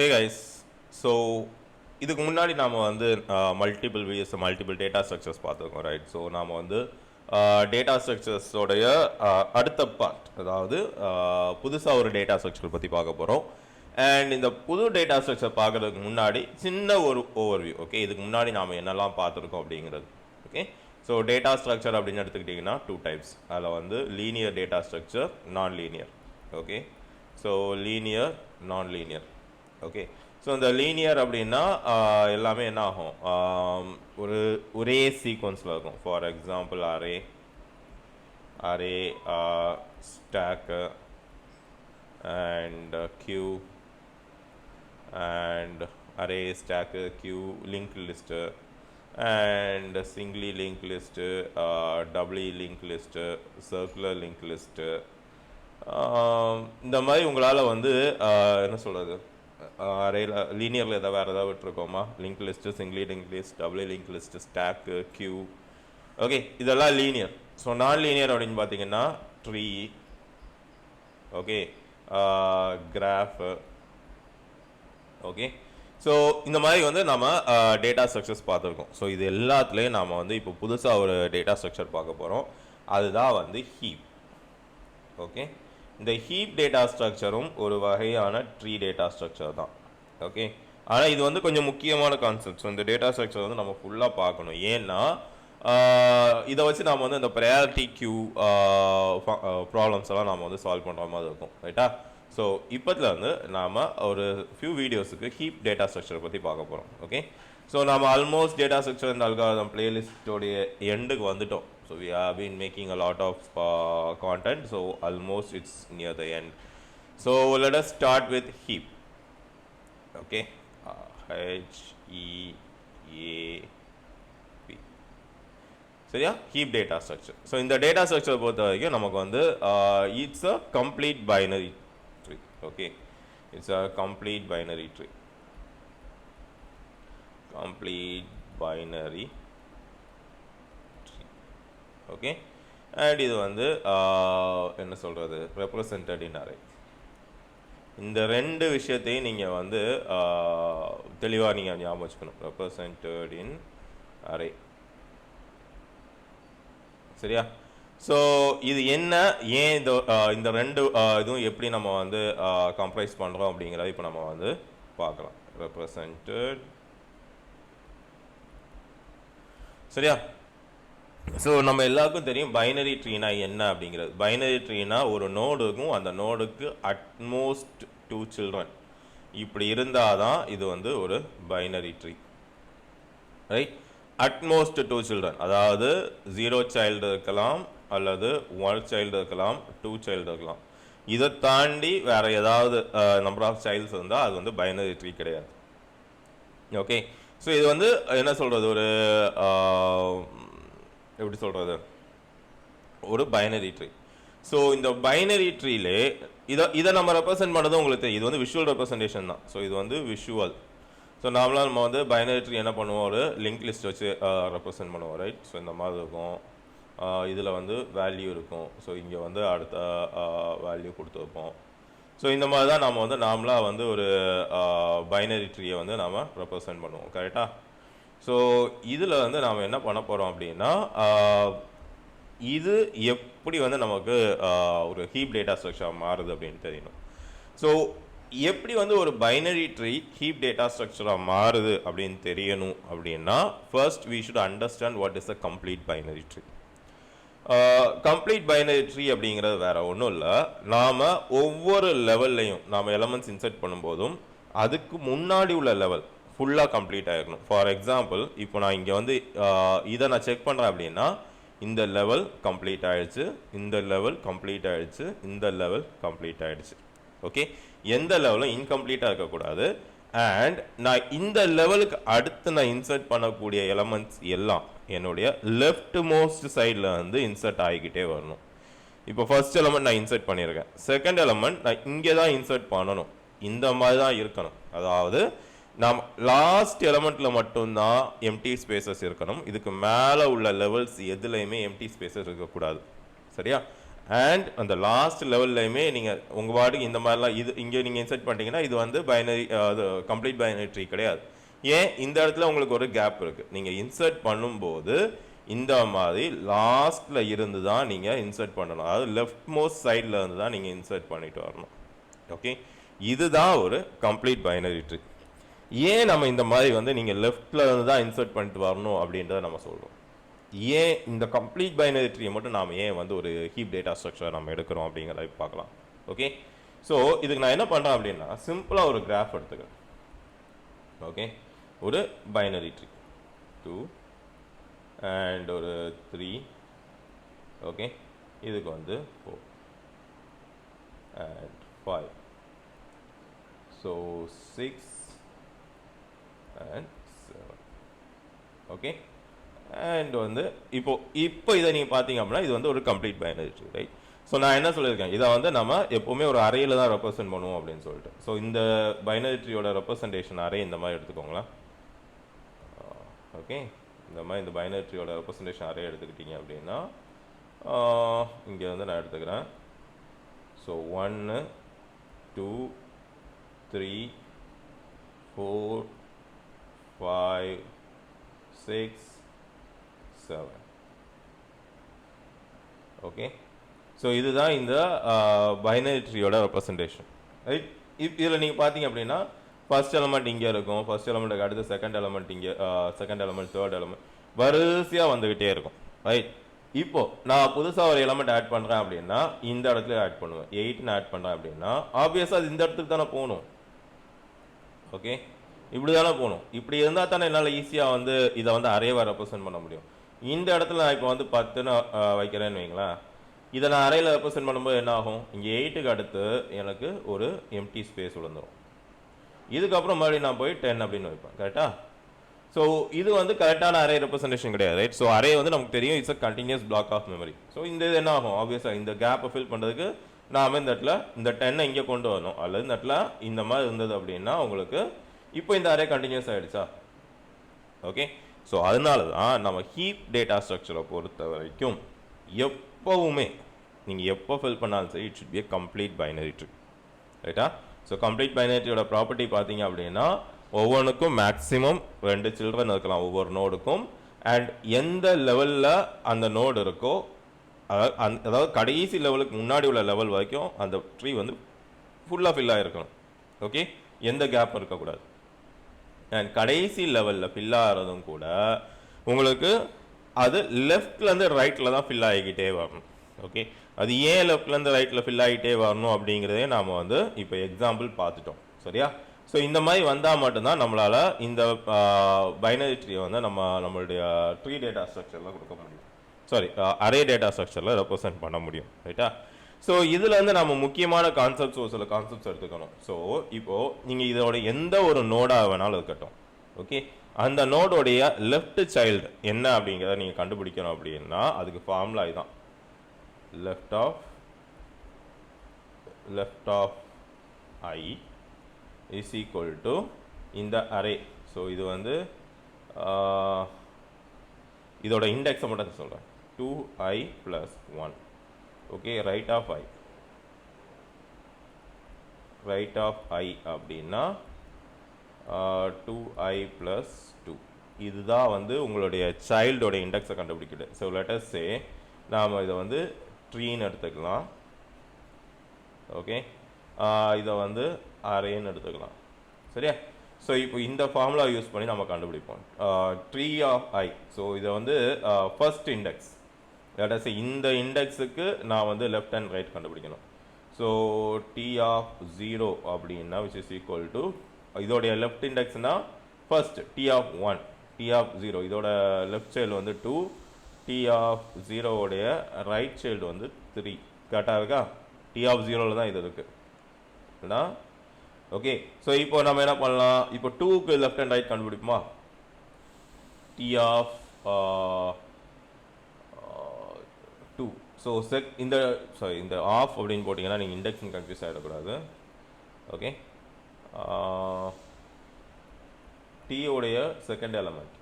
Hey guys, so இதுக்கு முன்னாடி நாம வந்து multiple VS multiple data structures பார்த்துருக்கோம் ரைட். ஸோ நாம் வந்து டேட்டா ஸ்ட்ரக்சர்ஸோடைய அடுத்த பார்ட், அதாவது புதுசாக ஒரு டேட்டா ஸ்ட்ரக்சர் பற்றி பார்க்க போகிறோம். அண்ட் இந்த புது டேட்டா ஸ்ட்ரக்சர் பார்க்கறதுக்கு முன்னாடி சின்ன ஒரு ஓவர்வியூ. ஓகே, இதுக்கு முன்னாடி நாம் என்னெல்லாம் பார்த்துருக்கோம் அப்படிங்கிறது. ஓகே, ஸோ டேட்டா ஸ்ட்ரக்சர் அப்படின்னு எடுத்துக்கிட்டிங்கன்னா 2 டைப்ஸ். அதில் வந்து linear data structure, non linear. Okay, so linear, non linear. Okay, so இந்த லீனியர் அப்படின்னா எல்லாமே என்ன ஆகும், ஒரே சீக்வன்ஸில் இருக்கும். For example array stack and queue and array stack queue link list and singly link list, doubly link list, circular link list. இந்த மாதிரி உங்களால் வந்து என்ன சொல்கிறது, அரேல லீனியரில் எதாவது வேறு ஏதாவது விட்டுருக்கோமா? Link list, singly link list, double link list, stack, queue. Okay, இதெல்லாம் லீனியர். ஸோ நான் லீனியர் அப்படின்னு பார்த்தீங்கன்னா tree, okay, graph. Okay, so இந்த மாதிரி வந்து நம்ம டேட்டா ஸ்ட்ரக்சர்ஸ் பார்த்துருக்கோம். ஸோ இது எல்லாத்துலேயும் நாம் வந்து இப்போ புதுசாக ஒரு டேட்டா ஸ்ட்ரக்சர் பார்க்க போகிறோம். அதுதான் வந்து ஹீப். ஓகே, இந்த ஹீப் டேட்டா ஸ்ட்ரக்சரும் ஒரு வகையான ட்ரீ டேட்டா ஸ்ட்ரக்சர் தான். ஓகே, ஆனால் இது வந்து கொஞ்சம் முக்கியமான கான்செப்ட். ஸோ இந்த டேட்டா ஸ்ட்ரக்சர் வந்து நம்ம ஃபுல்லாக பார்க்கணும். ஏன்னா இதை வச்சு நாம் வந்து இந்த ப்ரையாரிட்டி கியூ ப்ராப்ளம்ஸ் எல்லாம் நாம் வந்து சால்வ் பண்ணுற மாதிரி இருக்கும். ரைட்டா? ஸோ இப்போத்தில் வந்து நாம் ஒரு ஃபியூ வீடியோஸுக்கு ஹீப் டேட்டா ஸ்ட்ரக்சரை பற்றி பார்க்க போகிறோம். ஓகே, ஸோ நாம் ஆல்மோஸ்ட் டேட்டா ஸ்ட்ரக்சர் இந்த அல்காரிதம் பிளேலிஸ்டோடைய எண்டுக்கு வந்துட்டோம். So we have been making a lot of content, so almost it's near the end. So let us start with heap. Okay, HEAP. சரியா? heap data structure. So இந்த data structure பொறுத்த வரைக்கும் நமக்கு வந்து it's a complete binary tree. Okay, it's a complete binary tree. Complete binary. Okay, and இது வந்து என்ன சொல்கிறது, ரெப்ரசன்டட் இன் அரே. இந்த ரெண்டு விஷயத்தையும் நீங்கள் வந்து தெளிவாக நீங்கள் ஞாபகம் வச்சுக்கணும். ரெப்ரசன்டட் இன் அரே. சரியா? ஸோ இது என்ன, ஏன் இந்த ரெண்டு இதுவும் எப்படி நம்ம வந்து கம்ப்ரைஸ் பண்ணுறோம் அப்படிங்கிறத இப்போ நம்ம வந்து பார்க்கலாம். ரெப்ரசன்டட். சரியா? ஸோ நம்ம எல்லாருக்கும் தெரியும் பைனரி ட்ரீனா என்ன அப்படிங்கிறது. பைனரி ட்ரீனா ஒரு நோடுக்கும் அந்த நோடுக்கு அட்மோஸ்ட் 2 சில்ட்ரன் இப்படி இருந்தால் தான் இது வந்து ஒரு binary tree. Right? At most 2 children, அதாவது 0 சைல்டு இருக்கலாம் அல்லது 1 சைல்டு இருக்கலாம், 2 சைல்டு இருக்கலாம். இதை தாண்டி வேற ஏதாவது நம்பர் ஆஃப் சைல்ட்ஸ் இருந்தால் அது வந்து பைனரி ட்ரீ கிடையாது. ஓகே, ஸோ இது வந்து என்ன சொல்கிறது, ஒரு எப்படி சொல்கிறது, ஒரு பைனரி ட்ரீ. ஸோ இந்த பைனரி ட்ரீலே இதை நம்ம ரெப்ரசென்ட் பண்ணது உங்களுக்கு தெரியும். இது வந்து விஷுவல் ரெப்ரசன்டேஷன் தான். ஸோ இது வந்து விஷுவல். ஸோ நார்மலாக நம்ம வந்து பைனரி ட்ரீ என்ன பண்ணுவோம், ஒரு லிங்க் லிஸ்ட் வச்சு ரெப்ரசென்ட் பண்ணுவோம். ரைட்? ஸோ இந்த மாதிரி இருக்கும். இதில் வந்து வேல்யூ இருக்கும். ஸோ இங்கே வந்து அடுத்த வேல்யூ கொடுத்து வைப்போம். ஸோ இந்த மாதிரி தான் நம்ம வந்து நார்மலாக வந்து ஒரு பைனரி ட்ரீயை வந்து நாம் ரெப்ரசென்ட் பண்ணுவோம். கரெக்டாக? ஸோ இதில் வந்து நாம் என்ன பண்ண போகிறோம் அப்படின்னா, இது எப்படி வந்து நமக்கு ஒரு ஹீப் டேட்டா ஸ்ட்ரக்சர் மாறுது அப்படின்னு தெரியணும். ஸோ எப்படி வந்து ஒரு பைனரி ட்ரீ ஹீப் டேட்டா ஸ்ட்ரக்சராக மாறுது அப்படின்னு தெரியணும் அப்படின்னா, first we should understand what is a complete binary tree. Complete binary tree அப்படிங்கிறது வேற ஒன்றும் இல்லை. நாம் ஒவ்வொரு லெவல்லையும் நாம் எலமெண்ட்ஸ் இன்சர்ட் பண்ணும்போதும் அதுக்கு முன்னாடி உள்ள லெவல் ஃபுல்லாக கம்ப்ளீட் ஆகிடணும். ஃபார் எக்ஸாம்பிள், இப்போ நான் இங்கே வந்து இதை நான் செக் பண்ணுறேன் அப்படின்னா, இந்த லெவல் கம்ப்ளீட் ஆகிடுச்சு, இந்த லெவல் கம்ப்ளீட் ஆகிடுச்சு, இந்த லெவல் கம்ப்ளீட் ஆகிடுச்சு. ஓகே, எந்த லெவலும் இன்கம்ப்ளீட்டாக இருக்கக்கூடாது. அண்ட் நான் இந்த லெவலுக்கு அடுத்து நான் இன்சர்ட் பண்ணக்கூடிய எலமெண்ட்ஸ் எல்லாம் என்னுடைய லெஃப்ட் மோஸ்ட் சைடில் வந்து இன்சர்ட் ஆகிக்கிட்டே வரணும். இப்போ ஃபர்ஸ்ட் எலமெண்ட் நான் இன்சர்ட் பண்ணியிருக்கேன், செகண்ட் எலமெண்ட் நான் இங்கே தான் இன்சர்ட் பண்ணணும். இந்த மாதிரி தான் இருக்கணும். அதாவது நாம் லாஸ்ட் எலமெண்ட்ல மட்டும்தான் எம்டி ஸ்பேசஸ் இருக்கணும். இதுக்கு மேலே உள்ள லெவல்ஸ் எதுலையுமே எம்டி ஸ்பேசஸ் இருக்கக்கூடாது. சரியா? அண்ட் அந்த லாஸ்ட் லெவல்லையுமே நீங்கள் உங்கள் வாட்டுக்கு இந்த மாதிரிலாம் இது இங்கே நீங்கள் இன்சர்ட் பண்ணிட்டீங்கன்னா இது வந்து பைனரி அது கம்ப்ளீட் பைனரி ட்ரீ கிடையாது. ஏன் இந்த இடத்துல உங்களுக்கு ஒரு கேப் இருக்குது. நீங்கள் இன்சர்ட் பண்ணும்போது இந்த மாதிரி லாஸ்ட்டில் இருந்து தான் நீங்கள் இன்சர்ட் பண்ணணும். அதாவது லெஃப்ட் மோஸ்ட் சைடில் இருந்து தான் நீங்கள் இன்சர்ட் பண்ணிட்டு வரணும். ஓகே, இதுதான் ஒரு கம்ப்ளீட் பைனரி ட்ரீ. ஏன் நம்ம இந்த மாதிரி வந்து நீங்கள் லெஃப்டில் இருந்து தான் இன்சர்ட் பண்ணிட்டு வரணும் அப்படின்றத நம்ம சொல்கிறோம். ஏன் இந்த கம்ப்ளீட் பைனரி ட்ரீயை மட்டும் நாம் ஏன் வந்து ஒரு ஹீப் டேட்டா ஸ்ட்ரக்சர் நம்ம எடுக்கிறோம் அப்படிங்கிறத பார்க்கலாம். ஓகே, ஸோ இதுக்கு நான் என்ன பண்ணுறேன் அப்படின்னா சிம்பிளாக ஒரு கிராஃப் எடுத்துக்கிறேன். ஓகே, ஒரு பைனரி ட்ரீ 2 அண்ட் ஒரு 3. ஓகே, இதுக்கு வந்து 4 and 5. So 6 and 7. Okay, and வந்து இப்போ இதை நீங்கள் பார்த்தீங்க அப்படின்னா இது வந்து ஒரு complete binary tree, right? So நான் என்ன சொல்லியிருக்கேன், இதை வந்து நம்ம எப்போவுமே ஒரு அரேயில் தான் ரெப்ரசென்ட் பண்ணுவோம் அப்படின்னு சொல்லிட்டு. ஸோ இந்த பைனரி ட்ரீயோட ரெப்ரசன்டேஷன் அரே இந்த மாதிரி எடுத்துக்கோங்களேன். ஓகே, இந்த மாதிரி இந்த பைனரி ட்ரீயோட ரெப்ரசன்டேஷன் அரே எடுத்துக்கிட்டீங்க அப்படின்னா இங்கே வந்து நான் எடுத்துக்கிறேன். ஸோ 1 2 3 4 5 6 7. ஓகே, ஸோ இதுதான் இந்த பைனரி ட்ரீயோட ரெப்ரசன்டேஷன், ரைட்? இதில் நீங்கள் பார்த்தீங்க அப்படின்னா ஃபர்ஸ்ட் எலமெண்ட் இங்கே இருக்கும், ஃபர்ஸ்ட் எலமெண்ட்டுக்கு அடுத்து செகண்ட் எலமெண்ட் இங்கே, செகண்ட் எலமெண்ட் தேர்ட் எலமெண்ட் வரிசையாக வந்துக்கிட்டே இருக்கும், ரைட்? இப்போ நான் புதுசாக ஒரு எலமெண்ட் ஆட் பண்ணுறேன் அப்படின்னா இந்த இடத்துல ஆட் பண்ணுவேன். 8ன்னு ஆட் பண்ணுறேன் அப்படின்னா ஆப்வியஸாக அது இந்த இடத்துக்கு தானே போகணும். ஓகே, இப்படி தானே போகணும். இப்படி இருந்தால் தானே என்னால் ஈஸியாக வந்து இதை வந்து அரேவாக ரெப்ரசென்ட் பண்ண முடியும். இந்த இடத்துல நான் இப்போ வந்து 10ன்னு வைக்கிறேன்னு வைங்களேன். இதை நான் அரையில் ரெப்ரசென்ட் பண்ணும்போது என்ன ஆகும், இங்கே 8க்கு அடுத்து எனக்கு ஒரு எம்டி ஸ்பேஸ் விழுந்துடும். இதுக்கப்புறம் மறுபடியும் நான் போய் 10 அப்படின்னு வைப்பேன், கரெக்டா? ஸோ இது வந்து கரெக்டான அரே ரெப்ரசன்டேஷன் கிடையாது, ரைட்? ஸோ அரே வந்து நமக்கு தெரியும் it's a continuous block of memory. So இந்த இது என்ன ஆகும், ஆப்வியஸாக இந்த கேப்பை ஃபில் பண்ணுறதுக்கு நாம இந்த இடத்துல இந்த 10 இங்கே கொண்டு வரணும். அல்லது இந்த இடத்துல இந்த மாதிரி இருந்தது அப்படின்னா உங்களுக்கு இப்போ இந்த அரே கண்டினியூஸ் ஆகிடுச்சா? ஓகே, ஸோ அதனால தான் நம்ம ஹீப் டேட்டா ஸ்ட்ரக்சரை பொறுத்த வரைக்கும் எப்போவுமே நீங்கள் எப்போ ஃபில் பண்ணாலும் சரி it should be a complete binary tree, ரைட்டா? ஸோ கம்ப்ளீட் பைனரி ட்ரீயோட ப்ராப்பர்ட்டி பார்த்தீங்க அப்படின்னா ஒவ்வொன்றுக்கும் மேக்ஸிமம் 2 சில்ட்ரன் இருக்கலாம் ஒவ்வொரு நோடுக்கும். அண்ட் எந்த லெவலில் அந்த நோடு இருக்கோ அதாவது கடைசி லெவலுக்கு முன்னாடி உள்ள லெவல் வரைக்கும் அந்த ட்ரீ வந்து ஃபுல்லாக ஃபில் ஆகிருக்கணும். ஓகே, எந்த கேப் இருக்கக்கூடாது. அண்ட் கடைசி லெவலில் ஃபில் ஆகிறதும் கூட உங்களுக்கு அது லெஃப்ட்லேருந்து ரைட்டில் தான் ஃபில் ஆகிக்கிட்டே வரணும். ஓகே, அது ஏன் லெஃப்ட்லேருந்து ரைட்டில் ஃபில் ஆகிட்டே வரணும் அப்படிங்கிறதே நாம் வந்து இப்போ எக்ஸாம்பிள் பார்த்துட்டோம், சரியா? ஸோ இந்த மாதிரி வந்தால் மட்டும்தான் நம்மளால் இந்த பைனரி ட்ரீயை வந்து நம்மளுடைய ட்ரீ டேட்டா ஸ்ட்ரக்சரில் கொடுக்க முடியும், சாரி அரே டேட்டா ஸ்ட்ரக்சரில் ரெப்ரசென்ட் பண்ண முடியும், ரைட்டா? ஸோ இதில் வந்து நம்ம முக்கியமான கான்செப்ட்ஸ் ஒரு சில கான்செப்ட்ஸ் எடுத்துக்கணும். ஸோ இப்போது நீங்கள் இதோட எந்த ஒரு நோடாக வேணாலும் இருக்கட்டும், ஓகே, அந்த நோடோடைய லெஃப்ட் சைல்டு என்ன அப்படிங்கிறத நீங்கள் கண்டுபிடிக்கணும். அப்படின்னா அதுக்கு ஃபார்முலா இதுதான், left of I is equal to இந்த array. ஸோ இது வந்து இதோட இண்டெக்ஸை மட்டும் சொல்கிறேன், 2i plus 1. Okay, right of I அப்படின்னா 2i plus 2. இதுதான் வந்து உங்களுடைய சைல்டோட இண்டெக்ஸை கண்டுபிடிக்குது. ஸோ let us say நாம் இதை வந்து ட்ரீன்னு எடுத்துக்கலாம். ஓகே, இதை வந்து அரேன்னு எடுத்துக்கலாம், சரியா? ஸோ இப்போ இந்த ஃபார்முலா யூஸ் பண்ணி நம்ம கண்டுபிடிப்போம் ட்ரீ ஆஃப் ஐ. ஸோ இதை வந்து first index, let us say இந்த இண்டெக்ஸுக்கு நான் வந்து லெஃப்ட் அண்ட் ரைட் கண்டுபிடிக்கணும். ஸோ டி ஆஃப் 0 அப்படின்னா which is equal to இதோடைய லெஃப்ட் இண்டெக்ஸ்னா first T of 1, T of 0 இதோட லெஃப்ட் சைடு வந்து 2, டி ஆஃப் 0 உடைய ரைட் சைல்டு வந்து 3. கரெக்டாக இருக்கா? டி ஆஃப் 0ல தான் இது இருக்கு. ஓகே, ஸோ இப்போ நம்ம என்ன பண்ணலாம், இப்போ 2க்கு லெஃப்ட் அண்ட் ரைட் கண்டுபிடிப்போமா? T of 2. ஸோ இந்த ஆஃப் அப்படின்னு போட்டிங்கன்னா நீங்கள் இண்டெக்ஸிங் கன்ஃபியூஸ் ஆகிடக்கூடாது. ஓகே, டீயோடைய செகண்ட் எலமெண்ட்.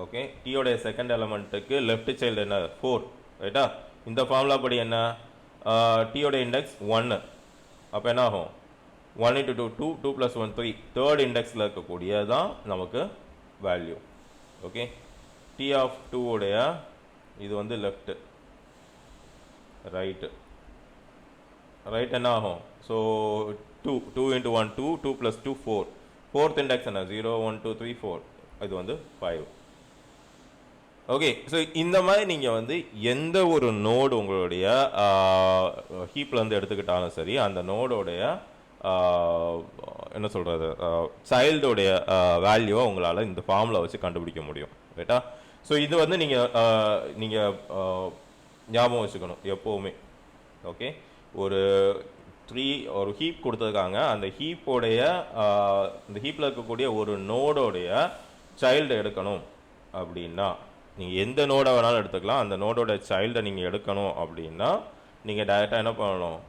ஓகே, டீயோடைய செகண்ட் எலமெண்ட்டுக்கு லெஃப்ட் சைல்டு என்ன 4, ரைட்டா? இந்த ஃபார்முலா படி என்ன t ஓட இண்டெக்ஸ் 1. அப்போ என்ன ஆகும் 1 into 2 2 2 plus 1 3 தேர்ட் இண்டெக்ஸில் இருக்கக்கூடிய தான் நமக்கு வேல்யூ. ஓகே, t of 2 உடைய இது வந்து லெஃப்ட், ரைட்டு, ரைட் என்ன ஆகும்? So 2 2 into 1 2 2 plus 2 4 fourth index என்ன 0 1 2 3 4 இது வந்து 5. ஓகே, ஸோ இந்த மாதிரி நீங்கள் வந்து எந்த ஒரு நோடு உங்களுடைய ஹீப்லேருந்து எடுத்துக்கிட்டாலும் சரி, அந்த நோடோடைய என்ன சொல்கிறது சைல்டோடைய வேல்யூவை உங்களால் இந்த ஃபார்மில் வச்சு கண்டுபிடிக்க முடியும். ரைட்டா? ஸோ இது வந்து நீங்கள் ஞாபகம் வச்சுக்கணும் எப்போவுமே. ஓகே, ஒரு ஹீப் கொடுத்துருக்காங்க, அந்த ஹீப்போடைய இந்த ஹீப்பில் இருக்கக்கூடிய ஒரு நோடோடைய சைல்டை எடுக்கணும் அப்படின்னா நீங்கள் எந்த நோடை வேணாலும் எடுத்துக்கலாம். அந்த நோடோட சைல்டை நீங்கள் எடுக்கணும் அப்படின்னா நீங்கள் டைரெக்டாக என்ன பண்ணணும்,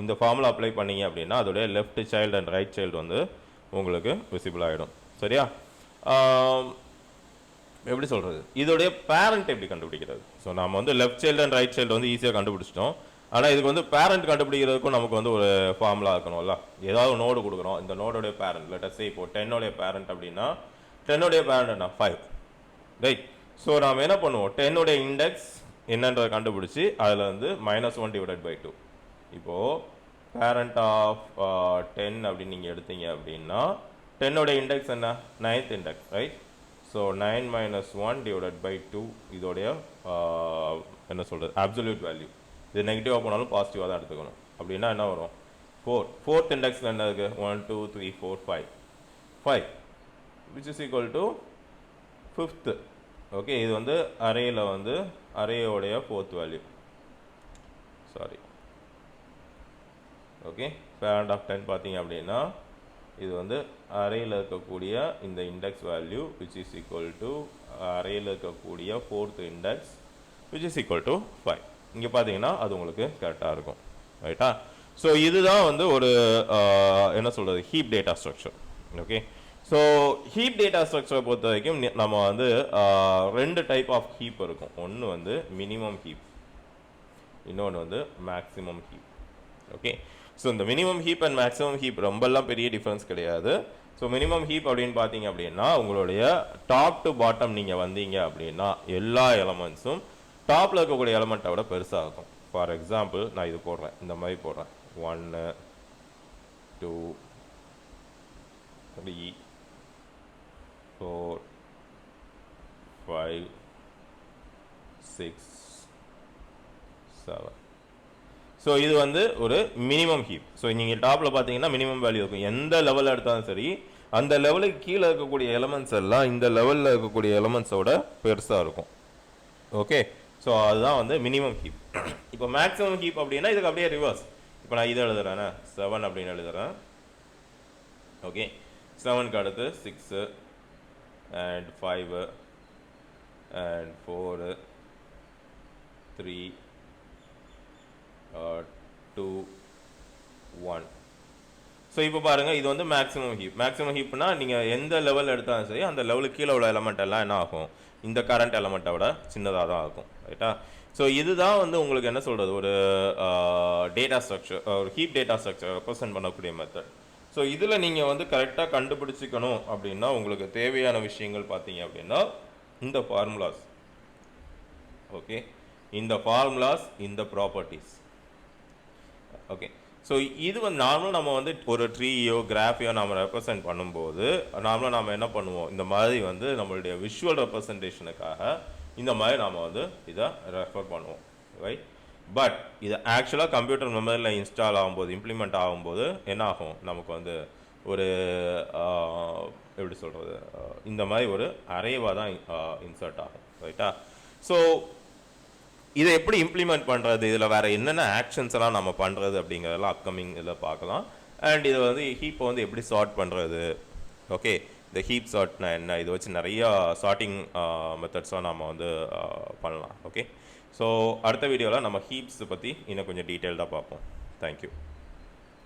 இந்த ஃபார்முலா அப்ளை பண்ணீங்க அப்படின்னா அதோடைய left child and right child வந்து உங்களுக்கு விசிபிள் ஆகிடும். சரியா? எப்படி சொல்கிறது, இதோடைய பேரண்ட் எப்படி கண்டுபிடிக்கிறது? ஸோ நம்ம வந்து left child and right child வந்து ஈஸியாக கண்டுபிடிச்சிட்டோம். ஆனால் இதுக்கு வந்து பேரண்ட் கண்டுபிடிக்கிறதுக்கும் நமக்கு வந்து ஒரு ஃபார்முலா இருக்கணும்ல. ஏதாவது ஒரு நோடு கொடுக்குறோம், இந்த நோடோடைய பேரண்ட் லெட்டஸ் சே இப்போ 10 பேரண்ட் அப்படின்னா 10 பேரண்ட் என்ன 5, ரைட்? ஸோ நாம் என்ன பண்ணுவோம், 10 இண்டெக்ஸ் என்னன்றதை கண்டுபிடிச்சி அதில் வந்து -1 divided by 2. இப்போது பேரண்ட் ஆஃப் 10 அப்படின்னு நீங்கள் எடுத்தீங்க அப்படின்னா 10 இண்டெக்ஸ் என்ன 9th index, right? So 9 - 1 divided by 2 இதோடைய என்ன சொல்கிறது அப்சல்யூட் வேல்யூ. இது நெகட்டிவாக போனாலும் பாசிட்டிவாக தான் எடுத்துக்கணும். அப்படின்னா என்ன வரும் 4. ஃபோர்த் இண்டெக்ஸில் என்ன இருக்குது 1 2 3 4 5 which is equal to 5th. Okay, இது வந்து அரேயில் வந்து அரேயோடைய fourth value. Sorry, okay, parent of 10 பார்த்தீங்க அப்படின்னா இது வந்து அரேயில் இருக்கக்கூடிய இந்த index value which is equal to அரேயில் இருக்கக்கூடிய fourth index which is equal to 5. இங்கே பார்த்தீங்கன்னா அது உங்களுக்கு கரெக்டாக இருக்கும். ரைட்டா? ஸோ இதுதான் வந்து ஒரு என்ன சொல்கிறது heap data structure. Okay, so heap data ஸ்ட்ரக்சரை பொறுத்த வரைக்கும் நம்ம வந்து 2 டைப் ஆஃப் ஹீப் இருக்கும். ஒன்று வந்து மினிமம் ஹீப், இன்னொன்று வந்து மேக்ஸிமம் ஹீப். ஓகே, ஸோ இந்த minimum heap and maximum heap ரொம்பலாம் பெரிய டிஃப்ரென்ஸ் கிடையாது. ஸோ மினிமம் ஹீப் அப்படின்னு பார்த்தீங்க அப்படின்னா உங்களுடைய டாப் டு பாட்டம் நீங்கள் வந்தீங்க அப்படின்னா எல்லா எலமெண்ட்ஸும் டாப்பில் இருக்கக்கூடிய எலமெண்ட்டை விட பெருசாக இருக்கும். ஃபார் எக்ஸாம்பிள் நான் இது போடுறேன், இந்த மாதிரி போடுறேன் 1 2 3 4 5 6 7. ஸோ இது வந்து ஒரு மினிமம் ஹீப். ஸோ நீங்கள் டாப்பில் பார்த்தீங்கன்னா மினிமம் வேல்யூ இருக்கும். எந்த லெவலில் எடுத்தாலும் சரி அந்த லெவலுக்கு கீழே இருக்கக்கூடிய எலமெண்ட்ஸ் எல்லாம் இந்த லெவலில் இருக்கக்கூடிய எலமெண்ட்ஸோட பெருசாக இருக்கும். ஓகே, ஸோ அதுதான் வந்து மினிமம் ஹீப். இப்போ மேக்ஸிமம் ஹீப் அப்படின்னா இதுக்கு அப்படியே ரிவர்ஸ். இப்போ நான் இதை எழுதுறேன் 7 அப்படின்னு எழுதுறேன். ஓகே, 7க்கு அடுத்து 6 and 5 and 4 3 2 1. ஸோ இப்போ பாருங்கள், இது வந்து மேக்ஸிமம் ஹீப். மேக்ஸிமம் ஹீப்னா நீங்கள் எந்த லெவல் எடுத்தாலும் சரி அந்த லெவலுக்கு கீழே உள்ள எலமெண்ட் எல்லாம் என்ன ஆகும், இந்த கரண்ட் எலமெண்ட்டை விட சின்னதாக தான் இருக்கும். ரைட்டா? ஸோ இதுதான் வந்து உங்களுக்கு என்ன சொல்கிறது ஒரு டேட்டா ஸ்ட்ரக்சர், ஒரு ஹீப் டேட்டா ஸ்ட்ரக்சர் ரெப்ரசென்ட் பண்ணக்கூடிய மெத்தட். ஸோ இதில் நீங்கள் வந்து கரெக்டாக கண்டுபிடிச்சிக்கணும் அப்படின்னா உங்களுக்கு தேவையான விஷயங்கள் பார்த்தீங்க அப்படின்னா இந்த ஃபார்முலாஸ். ஓகே, இந்த ஃபார்முலாஸ், இந்த ப்ராப்பர்ட்டிஸ். ஓகே, ஸோ இது வந்து நார்மலாக நம்ம வந்து ஒரு ட்ரீயோ கிராஃபையோ நம்ம ரெப்ரசென்ட் பண்ணும்போது நார்மலாக நம்ம என்ன பண்ணுவோம், இந்த மாதிரி வந்து நம்மளுடைய விஷுவல் ரெப்ரசன்டேஷனுக்காக இந்த மாதிரி நாம் வந்து இதை ரெஃபர் பண்ணுவோம். ரைட்? பட் இது ஆக்சுவலாக கம்ப்யூட்டர் மெமரியில் இன்ஸ்டால் ஆகும்போது, இம்ப்ளிமெண்ட் ஆகும்போது என்ன ஆகும், நமக்கு வந்து ஒரு எப்படி சொல்கிறது இந்த மாதிரி ஒரு அரேவாக தான் இன்சர்ட் ஆகும். ரைட்டா? ஸோ இதை எப்படி இம்ப்ளிமெண்ட் பண்ணுறது, இதில் வேறு என்னென்ன ஆக்ஷன்ஸ் எல்லாம் நம்ம பண்ணுறது அப்படிங்கிறதெல்லாம் அப்கமிங் இதில் பார்க்கலாம். அண்ட் இதை வந்து ஹீப்பை வந்து எப்படி சார்ட் பண்ணுறது. ஓகே, இந்த ஹீப் சார்ட்னா என்ன, இதை வச்சு நிறையா சார்ட்டிங் மெத்தட்ஸ்லாம் நம்ம வந்து பண்ணலாம். ஓகே, ஸோ அடுத்த வீடியோவில் நம்ம ஹீப்ஸ் பற்றி இன்னும் கொஞ்சம் டீட்டெயில்டாக பார்ப்போம். தேங்க்யூ.